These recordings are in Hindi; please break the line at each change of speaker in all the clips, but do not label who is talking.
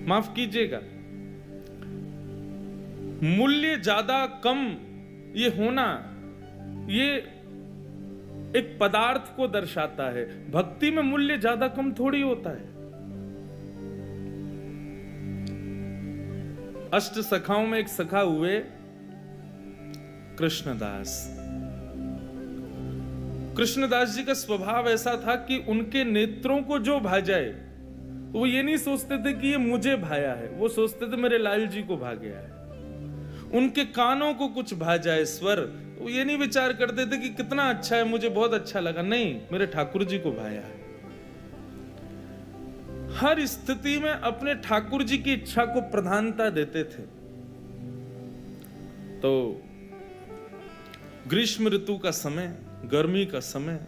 माफ कीजिएगा, मूल्य ज्यादा कम ये होना, ये एक पदार्थ को दर्शाता है। भक्ति में मूल्य ज्यादा कम थोड़ी होता है। अष्ट सखाओं में एक सखा हुए कृष्णदास। कृष्णदास जी का स्वभाव ऐसा था कि उनके नेत्रों को जो भा जाए तो वो ये नहीं सोचते थे कि ये मुझे भाया है, वो सोचते थे मेरे लाल जी को भा गया है। उनके कानों को कुछ भा जाए स्वर, तो ये नहीं विचार करते थे कि कितना अच्छा है, मुझे बहुत अच्छा लगा, नहीं, मेरे ठाकुर जी को भाया है। हर स्थिति में अपने ठाकुर जी की इच्छा को प्रधानता देते थे। तो ग्रीष्म ऋतु का समय, गर्मी का समय,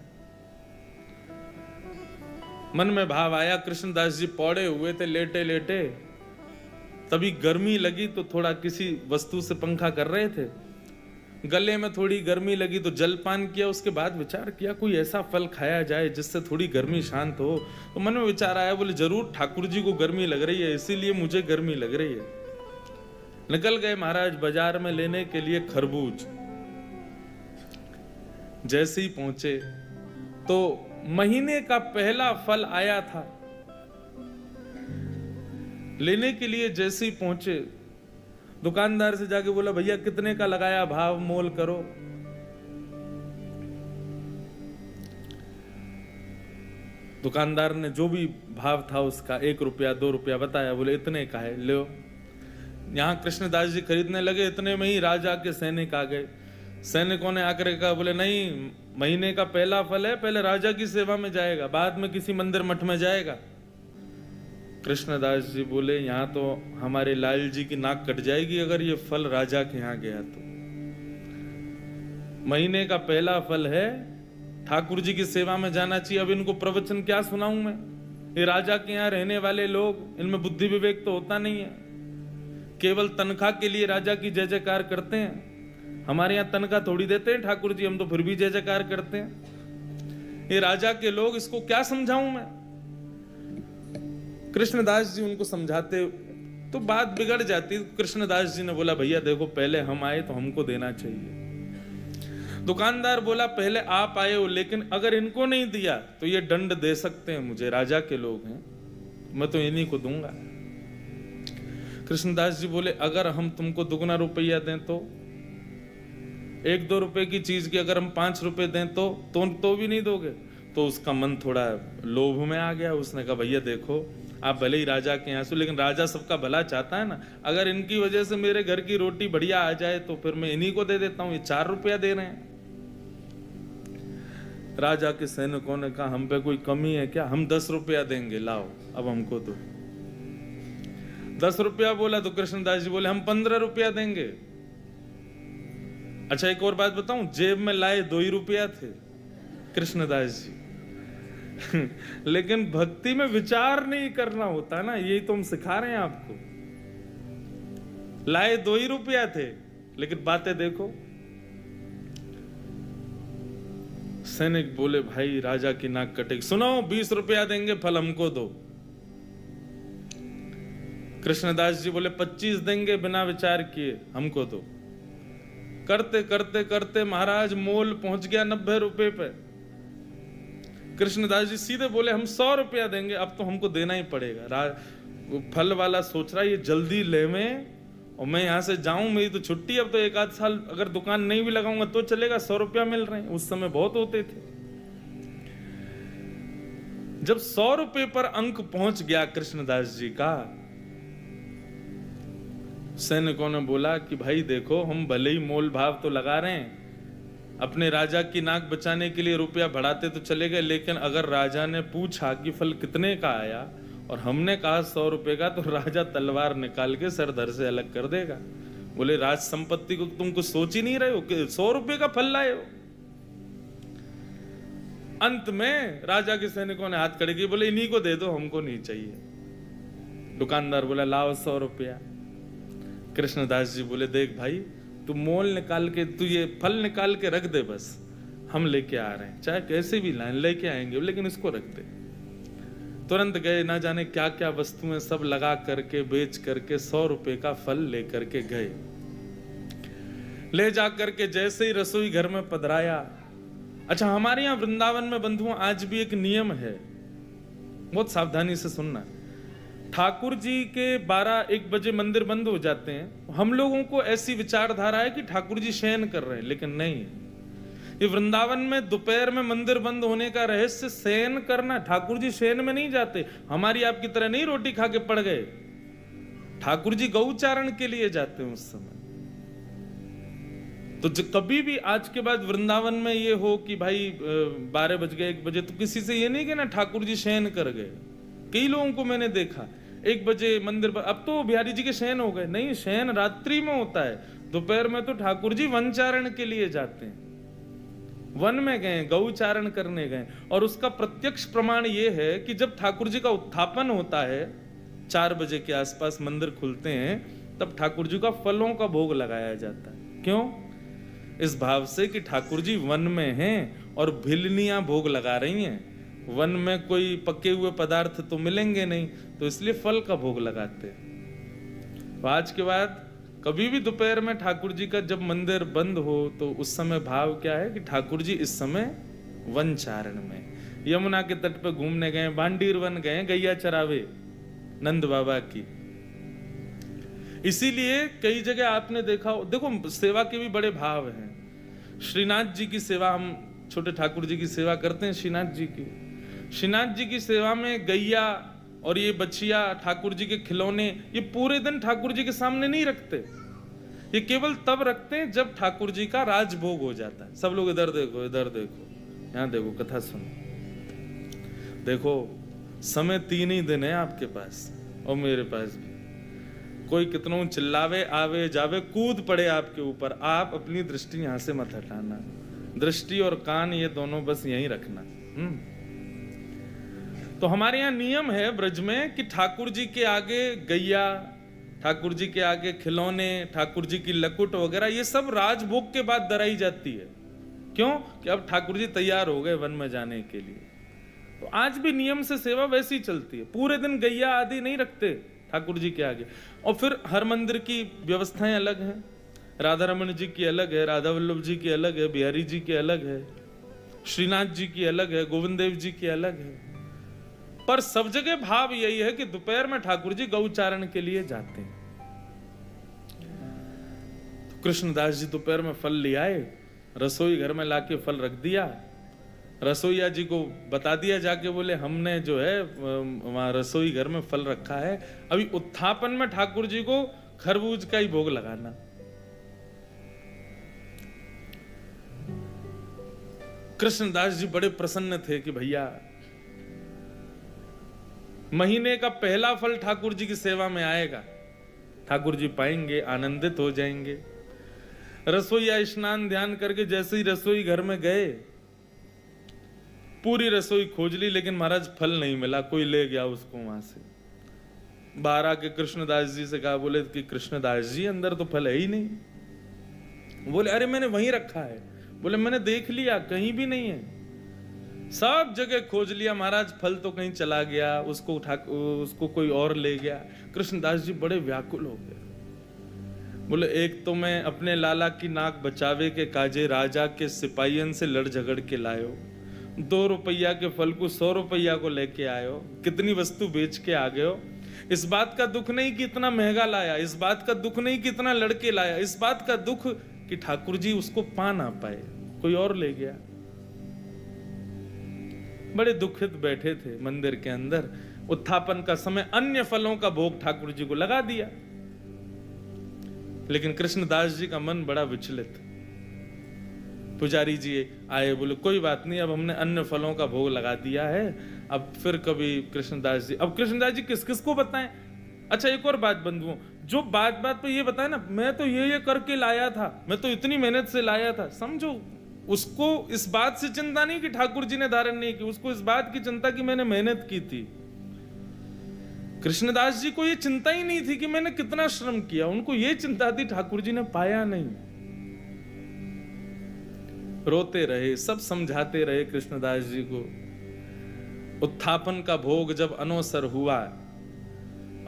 मन में भाव आया, कृष्णदास जी पौड़े हुए थे लेटे लेटे, तभी गर्मी लगी तो थोड़ा किसी वस्तु से पंखा कर रहे थे, गले में थोड़ी गर्मी लगी तो जलपान किया। उसके बाद विचार किया कोई ऐसा फल खाया जाए जिससे थोड़ी गर्मी शांत हो। तो मन में विचार आया, बोले जरूर ठाकुर जी को गर्मी लग रही है, इसीलिए मुझे गर्मी लग रही है। निकल गए महाराज बाजार में लेने के लिए खरबूज। जैसे ही पहुंचे तो महीने का पहला फल आया था। लेने के लिए जैसे ही पहुंचे, दुकानदार से जाके बोला भैया कितने का लगाया, भाव मोल करो। दुकानदार ने जो भी भाव था उसका 1 रुपया 2 रुपया बताया, बोले इतने का है, लो। यहां कृष्णदास जी खरीदने लगे, इतने में ही राजा के सैनिक आ गए। सैनिकों ने आकर कहा, बोले नहीं, महीने का पहला फल है, पहले राजा की सेवा में जाएगा, बाद में किसी मंदिर मठ में जाएगा। कृष्णदास जी बोले यहां तो हमारे लाल जी की नाक कट जाएगी अगर ये फल राजा के यहां गया तो। महीने का पहला फल है, ठाकुर जी की सेवा में जाना चाहिए। अब इनको प्रवचन क्या सुनाऊं मैं? ये राजा के यहां रहने वाले लोग, इनमें बुद्धि विवेक तो होता नहीं है, केवल तनख्वाह के लिए राजा की जय जयकार करते हैं। हमारे यहां तनख्वाह थोड़ी देते हैं ठाकुर जी, हम तो फिर भी जय जयकार करते हैं। ये राजा के लोग, इसको क्या समझाऊं मैं? कृष्णदास जी उनको समझाते तो बात बिगड़ जाती। कृष्णदास जी ने बोला भैया देखो, पहले हम आए तो हमको देना चाहिए। दुकानदार बोला पहले आप आए हो, लेकिन अगर इनको नहीं दिया तो ये दंड दे सकते हैं मुझे, राजा के लोग हैं, मैं तो इन्हीं को दूंगा। कृष्णदास जी बोले अगर हम तुमको दुगना रुपया दें तो, 1-2 रुपए की चीज की अगर हम 5 रुपए दें तो भी नहीं दोगे? तो उसका मन थोड़ा लोभ में आ गया। उसने कहा भैया देखो, आप भले ही राजा के यहाँ से, लेकिन राजा सबका भला चाहता है ना, अगर इनकी वजह से मेरे घर की रोटी बढ़िया आ जाए तो फिर मैं इन्हीं को दे देता हूं, ये 4 रुपया दे रहे हैं। राजा के सैनिकों ने कहा हम पे कोई कमी है क्या, हम 10 रुपया देंगे, लाओ अब हमको दो। 10 रुपया बोला तो कृष्णदास जी बोले हम 15 रुपया देंगे। अच्छा एक और बात बताऊं, जेब में लाए 2 ही रुपया थे कृष्णदास जी लेकिन भक्ति में विचार नहीं करना होता ना, यही तो हम सिखा रहे हैं आपको। लाए 2 ही रुपया थे, लेकिन बातें देखो। सैनिक बोले भाई राजा की नाक कटेगी, सुनो 20 रुपया देंगे, फल हमको दो। कृष्णदास जी बोले 25 देंगे, बिना विचार किए हमको दो। करते करते करते महाराज मोल पहुंच गया 90 रुपए पे। कृष्णदास जी सीधे बोले हम 100 रुपया देंगे, अब तो हमको देना ही पड़ेगा। फल वाला सोच रहा है ये जल्दी ले में, और मैं यहां से जाऊं, मेरी तो छुट्टी, अब तो 1 आध साल अगर दुकान नहीं भी लगाऊंगा तो चलेगा, 100 रुपया मिल रहे हैं, उस समय बहुत होते थे। जब 100 रुपए पर अंक पहुंच गया कृष्णदास जी का, सैनिकों ने बोला कि भाई देखो, हम भले ही मोल भाव तो लगा रहे हैं, अपने राजा की नाक बचाने के लिए रुपया बढ़ाते तो चले गए, लेकिन अगर राजा ने पूछा कि फल कितने का आया और हमने कहा 100 रुपए का, तो राजा तलवार निकाल के सर धर से अलग कर देगा। बोले राज संपत्ति को तुम कुछ सोच ही नहीं रहे हो कि 100 रुपए का फल लाए हो। अंत में राजा के सैनिकों ने हाथ खड़े किए, बोले इन्हीं को दे दो, हमको नहीं चाहिए। दुकानदार बोला लाओ 100 रुपया। कृष्णदास जी बोले देख भाई, तू मोल निकाल के, तू ये फल निकाल के रख दे, बस हम लेके आ रहे हैं, चाहे कैसे भी लाइन लेके आएंगे, लेकिन इसको रख दे। तुरंत गए, ना जाने क्या क्या वस्तुएं सब लगा करके बेच करके 100 रुपए का फल लेकर के गए। ले जा करके जैसे ही रसोई घर में पधराया। अच्छा, हमारे यहाँ वृंदावन में बंधुओं आज भी एक नियम है, बहुत सावधानी से सुनना। ठाकुर जी के 12-1 बजे मंदिर बंद हो जाते हैं। हम लोगों को ऐसी विचारधारा है कि ठाकुर जी शयन कर रहे हैं, लेकिन नहीं। ये वृंदावन में दोपहर में मंदिर बंद होने का रहस्य शयन करना। ठाकुर जी शयन में नहीं जाते, हमारी आपकी तरह नहीं रोटी खा के पड़ गए। ठाकुर जी गौचारण के लिए जाते हैं उस समय। तो कभी भी आज के बाद वृंदावन में ये हो कि भाई 12 बज गए 1 बजे, तो किसी से ये नहीं कहना ठाकुर जी शयन कर गए। कई लोगों को मैंने देखा 1 बजे मंदिर पर, अब तो बिहारी जी के शयन हो गए। नहीं, शयन रात्रि में होता है। दोपहर में तो ठाकुर जी वनचारण के लिए जाते हैं, वन में गए, गौचारण करने गए। और उसका प्रत्यक्ष प्रमाण ये है कि जब ठाकुर जी का उत्थापन होता है 4 बजे के आसपास मंदिर खुलते हैं, तब ठाकुर जी का फलों का भोग लगाया जाता है। क्यों? इस भाव से कि ठाकुर जी वन में हैं और भिलनियां भोग लगा रही हैं। वन में कोई पके हुए पदार्थ तो मिलेंगे नहीं, तो इसलिए फल का भोग लगाते हैं। तो आज के बाद कभी भी दोपहर में ठाकुर जी का जब मंदिर बंद हो, तो उस समय भाव क्या है कि ठाकुर जी इस समय वनचारण में, यमुना के तट पर घूमने गए, बांडीर वन गए, गैया चरावे नंद बाबा की। इसीलिए कई जगह आपने देखा, देखो सेवा के भी बड़े भाव हैं। श्रीनाथ जी की सेवा, हम छोटे ठाकुर जी की सेवा करते हैं श्रीनाथ जी की। श्रीनाथ जी की सेवा में गैया और ये बछिया, ठाकुर जी के खिलौने, ये पूरे दिन ठाकुर जी के सामने नहीं रखते। ये केवल तब रखते हैं जब ठाकुर जी का राजभोग हो जाता है। सब लोग इधर देखो, इधर देखो, यहाँ देखो, कथा सुनो। देखो, समय 3 ही दिन है आपके पास और मेरे पास भी। कोई कितनों चिल्लावे, आवे जावे, कूद पड़े आपके ऊपर, आप अपनी दृष्टि यहां से मत हटाना। दृष्टि और कान ये दोनों बस यहीं रखना। तो हमारे यहाँ नियम है ब्रज में कि ठाकुर जी के आगे गैया, ठाकुर जी के आगे खिलौने, ठाकुर जी की लकुट वगैरह, ये सब राजभोग के बाद दराई जाती है। क्यों? कि अब ठाकुर जी तैयार हो गए वन में जाने के लिए। तो आज भी नियम से सेवा वैसी चलती है। पूरे दिन गैया आदि नहीं रखते ठाकुर जी के आगे। और फिर हर मंदिर की व्यवस्थाएं अलग हैं। राधा रमन जी की अलग है, राधा वल्लभ जी की अलग है, बिहारी जी की अलग है, श्रीनाथ जी की अलग है, गोविंद देव जी की अलग है। पर सब जगह भाव यही है कि दोपहर में ठाकुर जी गौचारण के लिए जाते हैं। तो कृष्णदास जी दोपहर में फल ले आए, रसोई घर में लाके फल रख दिया। रसोईया जी को बता दिया जाके, बोले हमने जो है वहां रसोई घर में फल रखा है, अभी उत्थापन में ठाकुर जी को खरबूज का ही भोग लगाना। कृष्णदास जी बड़े प्रसन्न थे कि भैया महीने का पहला फल ठाकुर जी की सेवा में आएगा, ठाकुर जी पाएंगे, आनंदित हो जाएंगे। रसोईया स्नान ध्यान करके जैसे ही रसोई घर में गए, पूरी रसोई खोज ली, लेकिन महाराज फल नहीं मिला। कोई ले गया उसको वहां से। बाहर आके कृष्णदास जी से कहा, बोले कि कृष्णदास जी अंदर तो फल है ही नहीं। बोले अरे मैंने वहीं रखा है। बोले मैंने देख लिया, कहीं भी नहीं है, सब जगह खोज लिया महाराज, फल तो कहीं चला गया, उसको कोई और ले गया। कृष्णदास जी बड़े व्याकुल हो गए। बोले एक तो मैं अपने लाला की नाक बचावे के काजे राजा के सिपाहियन से लड़ झगड़ के लायो, 2 रुपया के फल को 100 रुपया को लेके आयो, कितनी वस्तु बेच के आ गए हो। इस बात का दुख नहीं कि इतना महंगा लाया, इस बात का दुख नहीं कि इतना लड़के लाया, इस बात का दुख कि ठाकुर जी उसको पा ना पाए, कोई और ले गया। बड़े दुखित बैठे थे मंदिर के अंदर। उत्थापन का समय अन्य फलों का भोग ठाकुर जी को लगा दिया, लेकिन कृष्णदास जी का मन बड़ा विचलित। पुजारी जी आए, बोले कोई बात नहीं, अब हमने अन्य फलों का भोग लगा दिया है, अब फिर कभी कृष्णदास जी, अब कृष्णदास जी किस किस को बताएं। अच्छा एक और बात बंधुओं, जो बात बात पे ये बताए ना, मैं तो ये करके लाया था, मैं तो इतनी मेहनत से लाया था, समझो उसको इस बात से चिंता नहीं कि ठाकुर जी ने धारण नहीं की, उसको इस बात की चिंता कि मैंने मेहनत की थी। कृष्णदास जी को ये चिंता ही नहीं थी कि मैंने कितना श्रम किया, उनको ये चिंता थी ठाकुर जी ने पाया नहीं। रोते रहे, सब समझाते रहे कृष्णदास जी को। उत्थापन का भोग जब अनोसर हुआ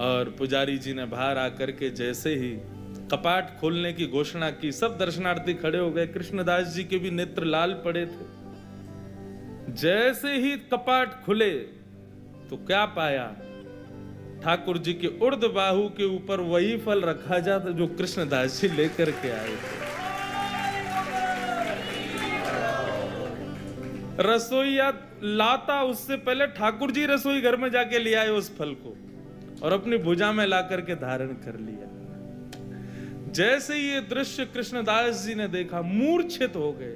और पुजारी जी ने बाहर आकर के जैसे ही कपाट खोलने की घोषणा की, सब दर्शनार्थी खड़े हो गए। कृष्णदास जी के भी नेत्र लाल पड़े थे। जैसे ही कपाट खुले तो क्या पाया, ठाकुर जी के उर्ध बाहु के ऊपर वही फल रखा जाता जो कृष्णदास जी लेकर के आए थे। रसोईया लाता उससे पहले ठाकुर जी रसोई घर में जाके ले आए उस फल को और अपनी भुजा में ला करके धारण कर लिया। जैसे ये दृश्य कृष्णदास जी ने देखा, मूर्छित हो गए,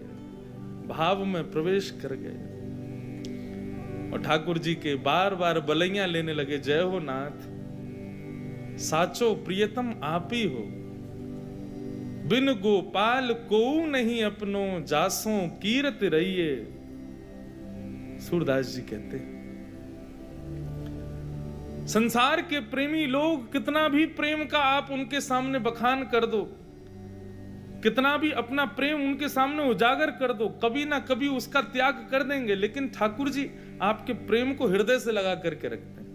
भाव में प्रवेश कर गए और ठाकुर जी के बार बार बलैया लेने लगे। जय हो नाथ, साचो प्रियतम आप ही हो, बिन गोपाल को नहीं अपनो, जासों कीरत रहिए। सूरदास जी कहते हैं संसार के प्रेमी लोग कितना भी प्रेम का आप उनके सामने बखान कर दो, कितना भी अपना प्रेम उनके सामने उजागर कर दो, कभी ना कभी उसका त्याग कर देंगे। लेकिन ठाकुर जी आपके प्रेम को हृदय से लगा करके रखते हैं।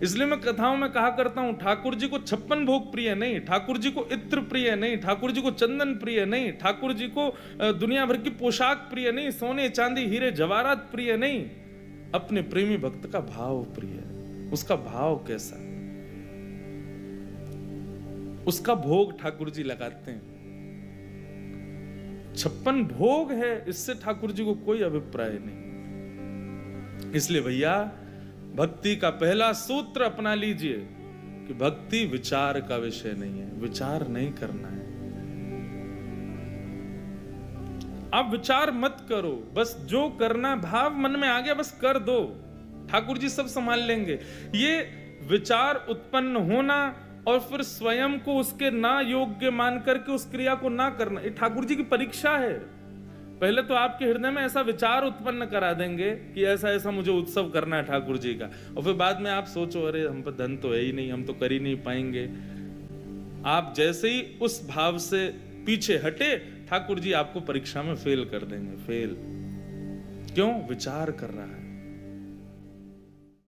इसलिए मैं कथाओं में कहा करता हूं, ठाकुर जी को 56 भोग प्रिय नहीं, ठाकुर जी को इत्र प्रिय नहीं, ठाकुर जी को चंदन प्रिय नहीं, ठाकुर जी को दुनिया भर की पोशाक प्रिय नहीं, सोने चांदी हीरे जवाहरात प्रिय नहीं। अपने प्रेमी भक्त का भाव प्रिय है। उसका भाव कैसा, उसका भोग ठाकुर जी लगाते हैं। 56 भोग है, इससे ठाकुर जी को कोई अभिप्राय नहीं। इसलिए भैया भक्ति का पहला सूत्र अपना लीजिए कि भक्ति विचार का विषय नहीं है, विचार नहीं करना है। आप विचार मत करो, बस जो करना भाव मन में आ गया बस कर दो, ठाकुर जी सब संभाल लेंगे। ये विचार उत्पन्न होना और फिर स्वयं को उसके ना योग्य मान करके उस क्रिया को ना करना, ये ठाकुर जी की परीक्षा है। पहले तो आपके हृदय में ऐसा विचार उत्पन्न करा देंगे कि ऐसा ऐसा मुझे उत्सव करना है ठाकुर जी का, और फिर बाद में आप सोचो अरे हम पर धन तो है ही नहीं, हम तो कर ही नहीं पाएंगे। आप जैसे ही उस भाव से पीछे हटे, ठाकुर जी आपको परीक्षा में फेल कर देंगे। फेल क्यों? विचार कर रहा है।